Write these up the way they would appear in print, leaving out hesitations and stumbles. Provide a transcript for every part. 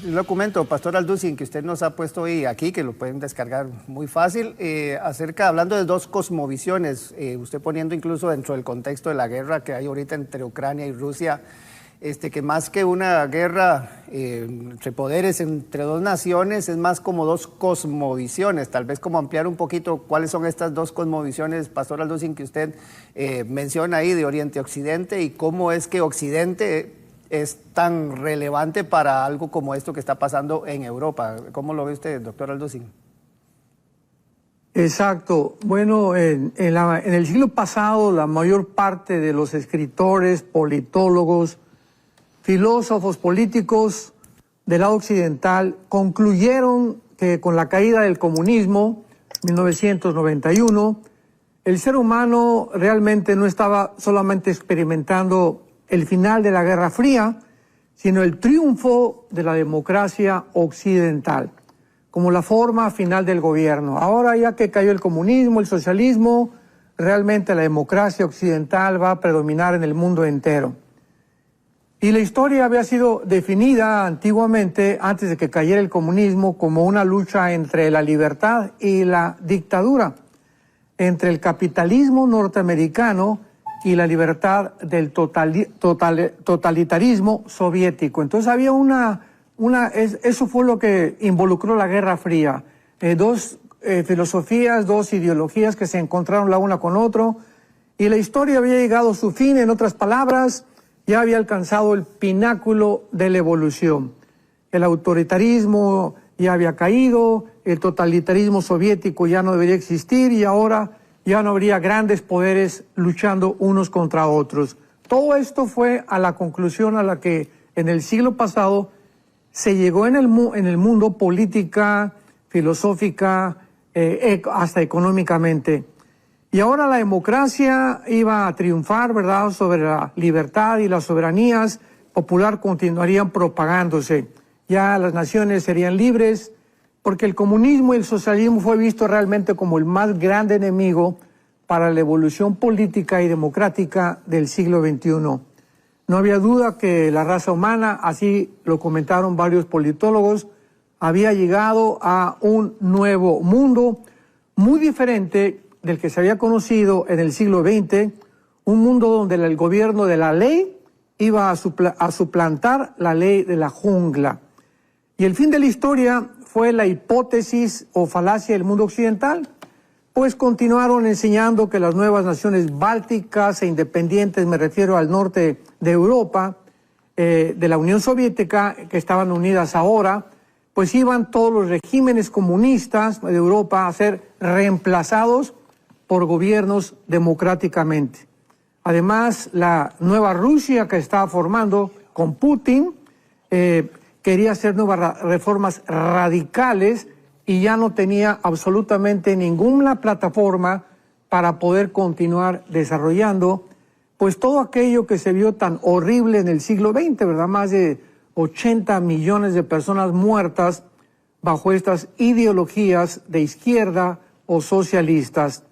Un documento, Pastor Alducin, que usted nos ha puesto hoy aquí, que lo pueden descargar muy fácil, hablando de dos cosmovisiones, usted poniendo incluso dentro del contexto de la guerra que hay ahorita entre Ucrania y Rusia, que más que una guerra entre poderes, entre dos naciones, es más como dos cosmovisiones. Tal vez como ampliar un poquito cuáles son estas dos cosmovisiones, Pastor Alducin, que usted menciona ahí de Oriente a Occidente, y cómo es que Occidente es tan relevante para algo como esto que está pasando en Europa. ¿Cómo lo ve usted, doctor Alducin? Exacto. Bueno, en el siglo pasado la mayor parte de los escritores, politólogos, filósofos políticos del lado occidental concluyeron que con la caída del comunismo, 1991, el ser humano realmente no estaba solamente experimentando el final de la Guerra Fría, sino el triunfo de la democracia occidental, como la forma final del gobierno. Ahora, ya que cayó el comunismo, el socialismo, realmente la democracia occidental va a predominar en el mundo entero. Y la historia había sido definida antiguamente, antes de que cayera el comunismo, como una lucha entre la libertad y la dictadura, entre el capitalismo norteamericano y la libertad del totalitarismo soviético. Entonces había eso fue lo que involucró la Guerra Fría. Dos filosofías, dos ideologías que se encontraron la una con otro, y la historia había llegado a su fin. En otras palabras, ya había alcanzado el pináculo de la evolución. El autoritarismo ya había caído, el totalitarismo soviético ya no debería existir, y ahora ya no habría grandes poderes luchando unos contra otros. Todo esto fue a la conclusión a la que en el siglo pasado se llegó en el mundo política, filosófica, hasta económicamente. Y ahora la democracia iba a triunfar, ¿verdad?, sobre la libertad, y las soberanías popular continuarían propagándose. Ya las naciones serían libres, porque el comunismo y el socialismo fue visto realmente como el más grande enemigo para la evolución política y democrática del siglo XXI. No había duda que la raza humana, así lo comentaron varios politólogos, había llegado a un nuevo mundo muy diferente del que se había conocido en el siglo XX, un mundo donde el gobierno de la ley iba a suplantar la ley de la jungla. Y el fin de la historia fue la hipótesis o falacia del mundo occidental, pues continuaron enseñando que las nuevas naciones bálticas e independientes, me refiero al norte de Europa, de la Unión Soviética, que estaban unidas ahora, pues iban todos los regímenes comunistas de Europa a ser reemplazados por gobiernos democráticamente. Además, la nueva Rusia que estaba formando con Putin quería hacer nuevas reformas radicales, y ya no tenía absolutamente ninguna plataforma para poder continuar desarrollando pues todo aquello que se vio tan horrible en el siglo XX, ¿verdad? Más de 80 millones de personas muertas bajo estas ideologías de izquierda o socialistas.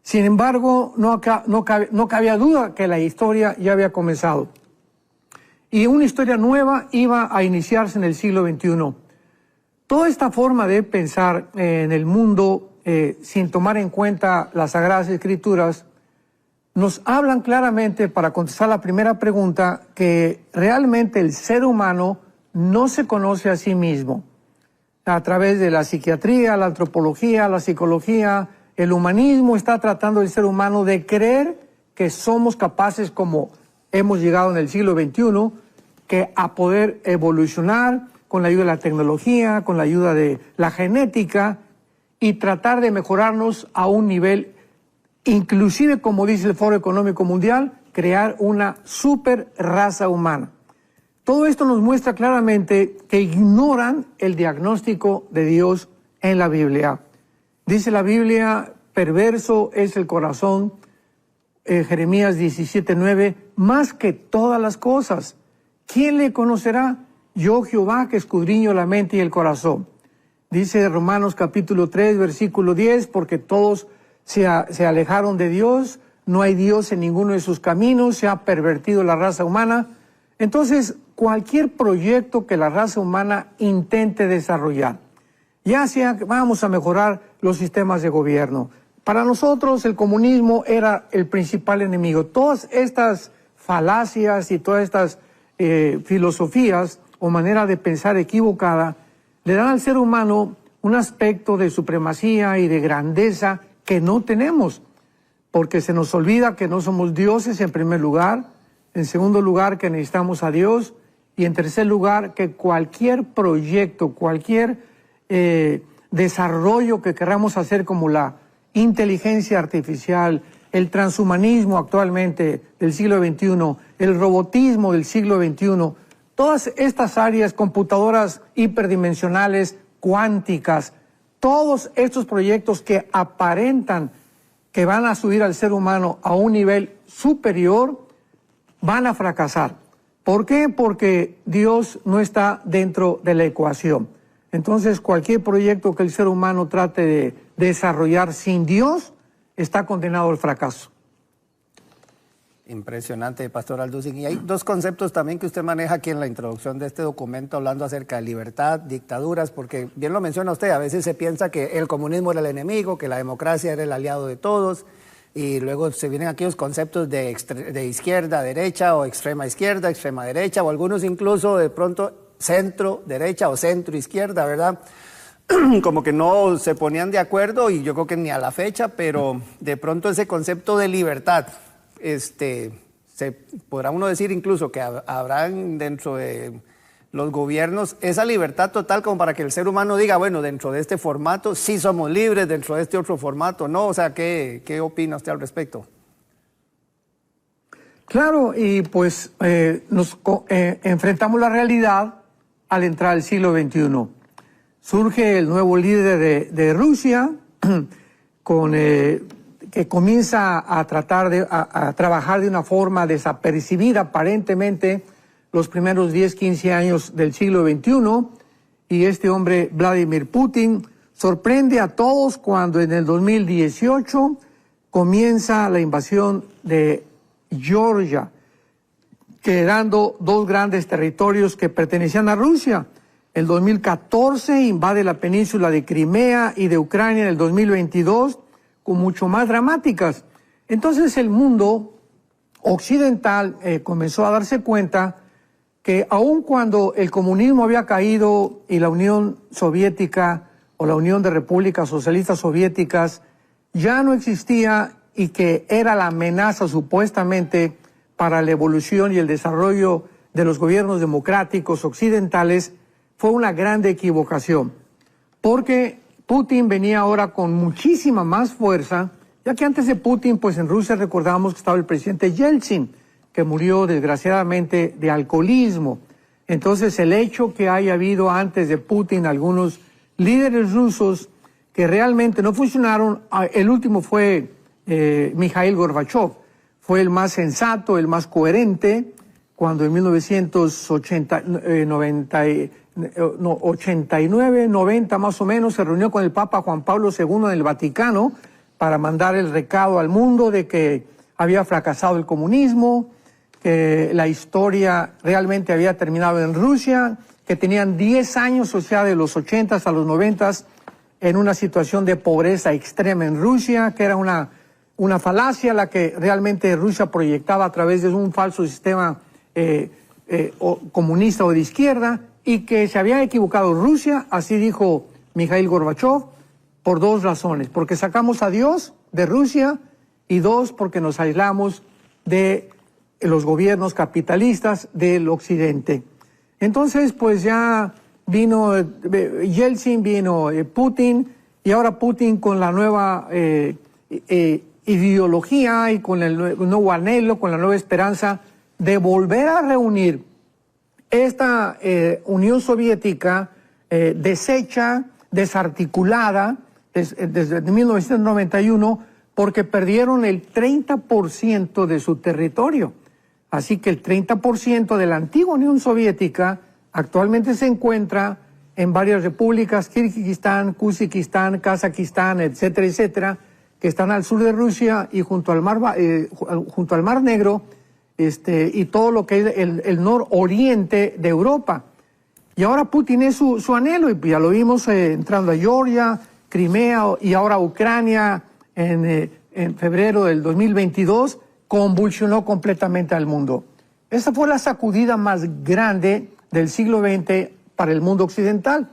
Sin embargo, no cabía duda que la historia ya había comenzado. Y una historia nueva iba a iniciarse en el siglo XXI. Toda esta forma de pensar en el mundo, sin tomar en cuenta las Sagradas Escrituras, nos hablan claramente, para contestar la primera pregunta, que realmente el ser humano no se conoce a sí mismo. A través de la psiquiatría, la antropología, la psicología, el humanismo está tratando el ser humano de creer que somos capaces, como hemos llegado en el siglo XXI, que a poder evolucionar con la ayuda de la tecnología, con la ayuda de la genética, y tratar de mejorarnos a un nivel, inclusive, como dice el Foro Económico Mundial, crear una super raza humana. Todo esto nos muestra claramente que ignoran el diagnóstico de Dios en la Biblia. Dice la Biblia, perverso es el corazón, Jeremías 17:9, más que todas las cosas. ¿Quién le conocerá? Yo, Jehová, que escudriño la mente y el corazón. Dice Romanos capítulo 3, versículo 10, porque todos se alejaron de Dios, no hay Dios en ninguno de sus caminos, se ha pervertido la raza humana. Entonces, cualquier proyecto que la raza humana intente desarrollar, ya sea que vamos a mejorar los sistemas de gobierno. Para nosotros el comunismo era el principal enemigo. Todas estas falacias y todas estas filosofías o manera de pensar equivocada le dan al ser humano un aspecto de supremacía y de grandeza que no tenemos, porque se nos olvida que no somos dioses en primer lugar, en segundo lugar que necesitamos a Dios y en tercer lugar que cualquier proyecto, cualquier desarrollo que queramos hacer como la inteligencia artificial, el transhumanismo actualmente del siglo XXI, el robotismo del siglo XXI, todas estas áreas, computadoras hiperdimensionales, cuánticas, todos estos proyectos que aparentan que van a subir al ser humano a un nivel superior, van a fracasar. ¿Por qué? Porque Dios no está dentro de la ecuación. Entonces, cualquier proyecto que el ser humano trate de desarrollar sin Dios está condenado al fracaso. Impresionante, Pastor Alducin. Y hay dos conceptos también que usted maneja aquí en la introducción de este documento, hablando acerca de libertad, dictaduras, porque bien lo menciona usted, a veces se piensa que el comunismo era el enemigo, que la democracia era el aliado de todos, y luego se vienen aquellos conceptos de izquierda, derecha, o extrema izquierda, extrema derecha, o algunos incluso de pronto centro derecha o centro izquierda, ¿verdad? Como que no se ponían de acuerdo, y yo creo que ni a la fecha, pero de pronto ese concepto de libertad, se podrá uno decir incluso que habrán dentro de los gobiernos esa libertad total como para que el ser humano diga, bueno, dentro de este formato sí somos libres, dentro de este otro formato no. O sea, ¿qué opina usted al respecto? Claro, y pues nos enfrentamos la realidad al entrar al siglo XXI. Surge el nuevo líder de Rusia, que comienza a trabajar de una forma desapercibida aparentemente los primeros 10, 15 años del siglo XXI, y este hombre, Vladimir Putin, sorprende a todos cuando en el 2018 comienza la invasión de Georgia, quedando dos grandes territorios que pertenecían a Rusia. El 2014 invade la península de Crimea y de Ucrania en el 2022, con mucho más dramáticas. Entonces el mundo occidental comenzó a darse cuenta que aun cuando el comunismo había caído y la Unión Soviética o la Unión de Repúblicas Socialistas Soviéticas ya no existía y que era la amenaza supuestamente para la evolución y el desarrollo de los gobiernos democráticos occidentales, fue una grande equivocación, porque Putin venía ahora con muchísima más fuerza, ya que antes de Putin, pues en Rusia recordamos que estaba el presidente Yeltsin, que murió desgraciadamente de alcoholismo. Entonces el hecho que haya habido antes de Putin algunos líderes rusos que realmente no funcionaron, el último fue Mikhail Gorbachev, fue el más sensato, el más coherente, cuando en 1989, 90 más o menos, se reunió con el Papa Juan Pablo II en el Vaticano para mandar el recado al mundo de que había fracasado el comunismo, que la historia realmente había terminado en Rusia, que tenían 10 años, o sea, de los 80 a los 90, en una situación de pobreza extrema en Rusia, que era una falacia la que realmente Rusia proyectaba a través de un falso sistema comunista o de izquierda, y que se había equivocado Rusia, así dijo Mikhail Gorbachev, por dos razones: porque sacamos a Dios de Rusia, y dos, porque nos aislamos de los gobiernos capitalistas del occidente. Entonces, pues ya vino Yeltsin, vino Putin, y ahora Putin con la nueva ideología y con el nuevo anhelo, con la nueva esperanza de volver a reunir esta Unión Soviética deshecha, desarticulada desde 1991, porque perdieron el 30% de su territorio. Así que el 30% de la antigua Unión Soviética actualmente se encuentra en varias repúblicas: Kirguistán, Kazajistán, Kazajistán, etcétera, etcétera, que están al sur de Rusia y junto al Mar Negro, y todo lo que es el nororiente de Europa. Y ahora Putin es su anhelo, y ya lo vimos entrando a Georgia, Crimea y ahora Ucrania en febrero del 2022, convulsionó completamente al mundo. Esa fue la sacudida más grande del siglo XX para el mundo occidental,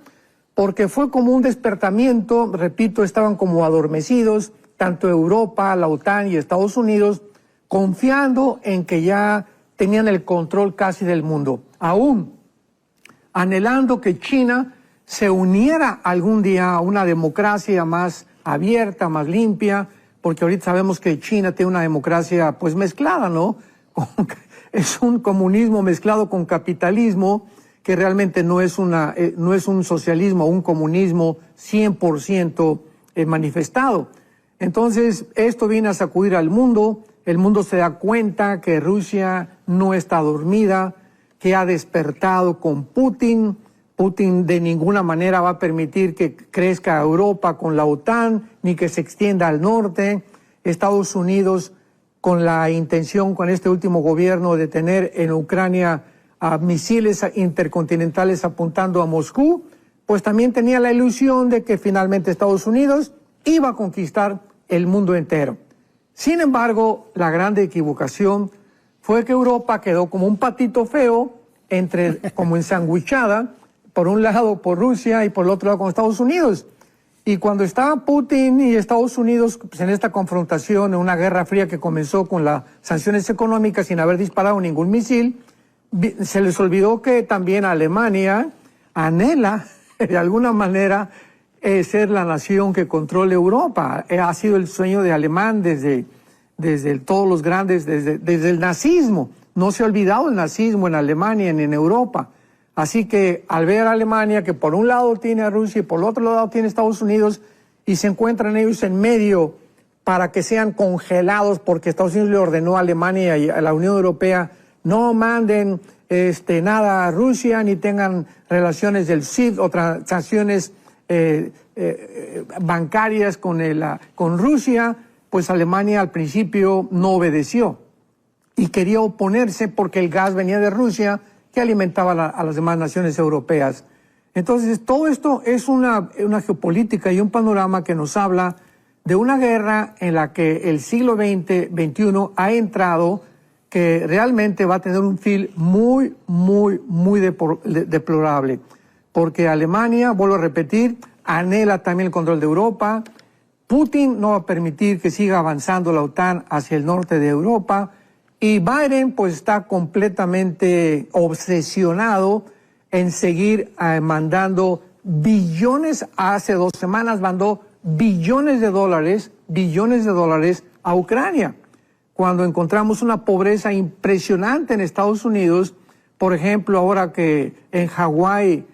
porque fue como un despertamiento, repito, estaban como adormecidos, tanto Europa, la OTAN y Estados Unidos, confiando en que ya tenían el control casi del mundo, aún anhelando que China se uniera algún día a una democracia más abierta, más limpia, porque ahorita sabemos que China tiene una democracia pues mezclada, ¿no? Es un comunismo mezclado con capitalismo, que realmente no es un socialismo o un comunismo 100% manifestado. Entonces, esto viene a sacudir al mundo. El mundo se da cuenta que Rusia no está dormida, que ha despertado con Putin. Putin de ninguna manera va a permitir que crezca Europa con la OTAN, ni que se extienda al norte. Estados Unidos, con la intención, con este último gobierno, de tener en Ucrania misiles intercontinentales apuntando a Moscú, pues también tenía la ilusión de que finalmente Estados Unidos iba a conquistar el mundo entero. Sin embargo, la grande equivocación fue que Europa quedó como un patito feo, como ensanguichada, por un lado por Rusia y por el otro lado con Estados Unidos. Y cuando estaba Putin y Estados Unidos pues, en esta confrontación, en una guerra fría que comenzó con las sanciones económicas sin haber disparado ningún misil, se les olvidó que también Alemania anhela, de alguna manera, ser la nación que controle Europa. Ha sido el sueño de alemán desde todos los grandes, desde el nazismo. No se ha olvidado el nazismo en Alemania ni en Europa. Así que al ver a Alemania, que por un lado tiene a Rusia y por el otro lado tiene a Estados Unidos, y se encuentran ellos en medio para que sean congelados, porque Estados Unidos le ordenó a Alemania y a la Unión Europea: no manden nada a Rusia, ni tengan relaciones del SWIFT o transacciones bancarias con Rusia. Pues Alemania al principio no obedeció y quería oponerse porque el gas venía de Rusia, que alimentaba a las demás naciones europeas. Entonces, todo esto es una geopolítica y un panorama que nos habla de una guerra en la que el siglo XX, XXI ha entrado, que realmente va a tener un fin muy, muy, muy deplorable. Porque Alemania, vuelvo a repetir, anhela también el control de Europa. Putin no va a permitir que siga avanzando la OTAN hacia el norte de Europa. Y Biden pues está completamente obsesionado en seguir mandando billones. Hace 2 semanas mandó billones de dólares a Ucrania. Cuando encontramos una pobreza impresionante en Estados Unidos, por ejemplo, ahora que en Hawái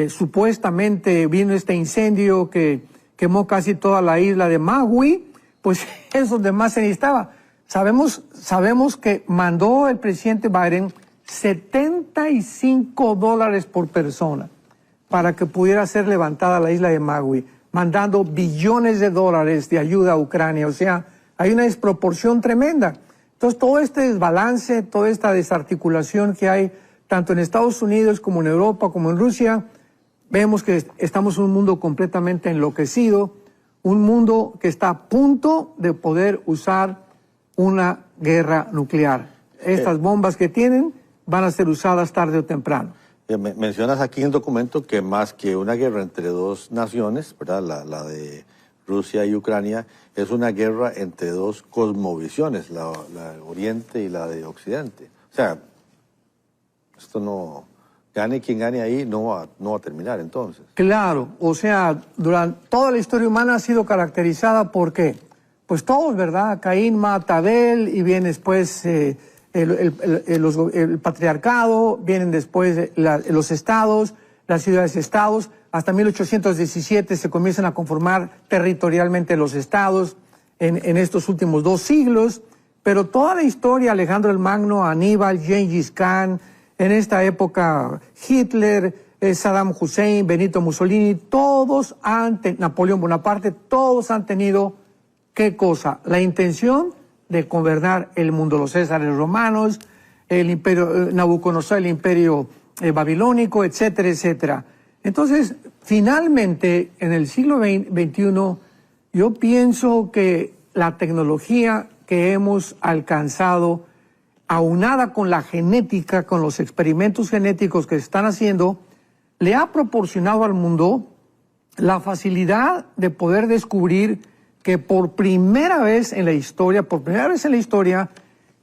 supuestamente vino este incendio que quemó casi toda la isla de Maui, pues es donde más se necesitaba. Sabemos que mandó el presidente Biden $75 por persona para que pudiera ser levantada la isla de Maui, mandando billones de dólares de ayuda a Ucrania. O sea, hay una desproporción tremenda. Entonces, todo este desbalance, toda esta desarticulación que hay, tanto en Estados Unidos como en Europa, como en Rusia, vemos que estamos en un mundo completamente enloquecido, un mundo que está a punto de poder usar una guerra nuclear. Estas bombas que tienen van a ser usadas tarde o temprano. Mencionas aquí en el documento que más que una guerra entre 2 naciones, ¿verdad? La de Rusia y Ucrania, es una guerra entre 2 cosmovisiones, la de Oriente y la de Occidente. O sea, esto no... Gane quien gane ahí, no va a terminar entonces. Claro, o sea, durante toda la historia humana ha sido caracterizada por ¿qué? Pues todos, ¿verdad? Caín mata a Abel, y viene después el patriarcado, vienen después los estados, las ciudades-estados. Hasta 1817 se comienzan a conformar territorialmente los estados en estos últimos 2 siglos. Pero toda la historia, Alejandro el Magno, Aníbal, Gengis Khan, en esta época Hitler, Saddam Hussein, Benito Mussolini, Napoleón Bonaparte, todos han tenido, ¿qué cosa? La intención de gobernar el mundo, los Césares romanos, el imperio Nabucodonosor, el imperio babilónico, etcétera, etcétera. Entonces, finalmente, en el siglo XXI, yo pienso que la tecnología que hemos alcanzado, aunada con la genética, con los experimentos genéticos que se están haciendo, le ha proporcionado al mundo la facilidad de poder descubrir que por primera vez en la historia,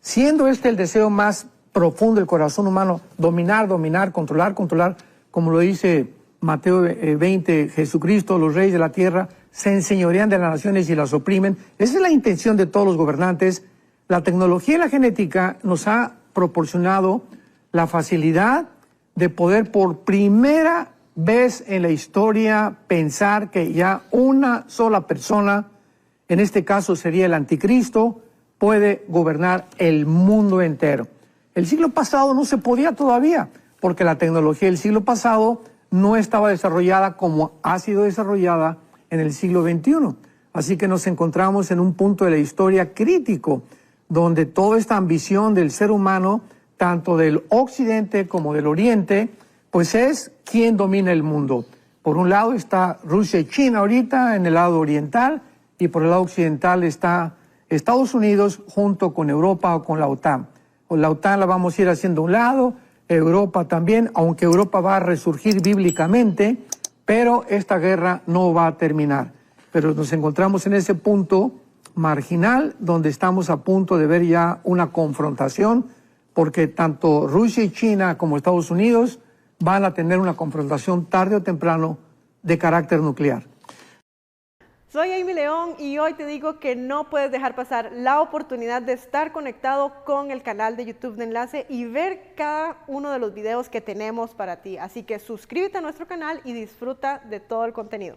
siendo este el deseo más profundo del corazón humano, dominar, controlar, como lo dice Mateo 20, Jesucristo, los reyes de la tierra se enseñorean de las naciones y las oprimen. Esa es la intención de todos los gobernantes. La tecnología y la genética nos ha proporcionado la facilidad de poder por primera vez en la historia pensar que ya una sola persona, en este caso sería el anticristo, puede gobernar el mundo entero. El siglo pasado no se podía todavía, porque la tecnología del siglo pasado no estaba desarrollada como ha sido desarrollada en el siglo XXI. Así que nos encontramos en un punto de la historia crítico, donde toda esta ambición del ser humano, tanto del occidente como del oriente, pues es quien domina el mundo. Por un lado está Rusia y China ahorita en el lado oriental, y por el lado occidental está Estados Unidos junto con Europa o con la OTAN. Con la OTAN la vamos a ir haciendo a un lado, Europa también, aunque Europa va a resurgir bíblicamente, pero esta guerra no va a terminar. Pero nos encontramos en ese punto marginal donde estamos a punto de ver ya una confrontación, porque tanto Rusia y China como Estados Unidos van a tener una confrontación tarde o temprano de carácter nuclear. Soy Amy León y hoy te digo que no puedes dejar pasar la oportunidad de estar conectado con el canal de YouTube de Enlace y ver cada uno de los videos que tenemos para ti. Así que suscríbete a nuestro canal y disfruta de todo el contenido.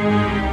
Chao.